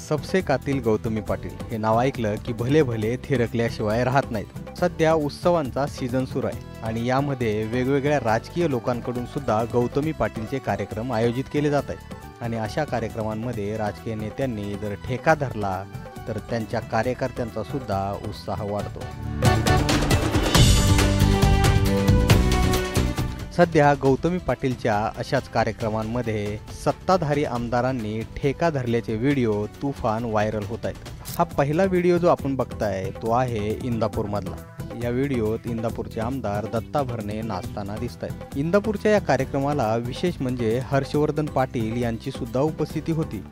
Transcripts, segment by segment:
सबसे कातील गौतमी पाटील हे नाव ऐकलं की भले भले थिरकल्याशिवाय राहत नाहीत। सध्या उत्सवांचा सीझन सुरू आहे आणि यामध्ये वेगवेगळ्या राजकीय लोकांकडून सुद्धा गौतमी पाटीलचे कार्यक्रम आयोजित केले जात आहेत आणि अशा कार्यक्रमांमध्ये राजकीय नेत्यांनी जर ठेका धरला तर त्यांच्या कार्यकर्त्यांचा सुद्धा उत्साह वाढतो। सध्या गौतमी पाटीलच्या अशाच कार्यक्रमांमध्ये सत्ताधारी आमदारांनी ठेका धरल्याचे व्हिडिओ तुफान व्हायरल होत आहेत। हा पहिला व्हिडिओ जो आपण बघताय तो आहे इंदापूरमधला। या व्हिडिओत इंदापूरचे आमदार दत्ता भरणे नाचताना दिसत आहेत। इंदापूरच्या या कार्यक्रमाला विशेष म्हणजे हर्षवर्धन पाटील यांची सुद्धा उपस्थिती होती।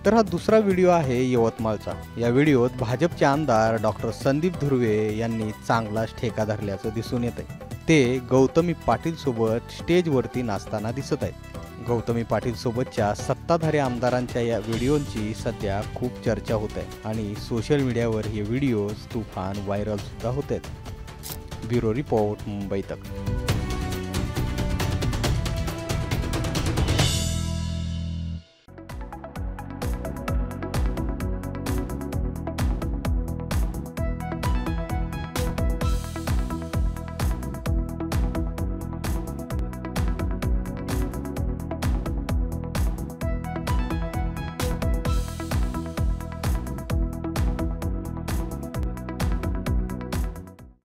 तर हा दुसरा व्हिडिओ आहे यवतमाळचा। या व्हिडिओत भाजपचे आमदार डॉक्टर संदीप धुर्वे यांनी चांगलाच ठेका धरल्याचं दिसून येत आहे। ते गौतमी पाटील सोबत स्टेजवरती नाचताना दिसत आहेत। गौतमी पाटील सोबतच्या सत्ताधारी आमदारांच्या या व्हिडिओंची सध्या खूप चर्चा होत आहे आणि सोशल मीडियावर हे व्हिडिओज तुफान व्हायरल सुद्धा होत आहेत। ब्युरो रिपोर्ट, मुंबई तक।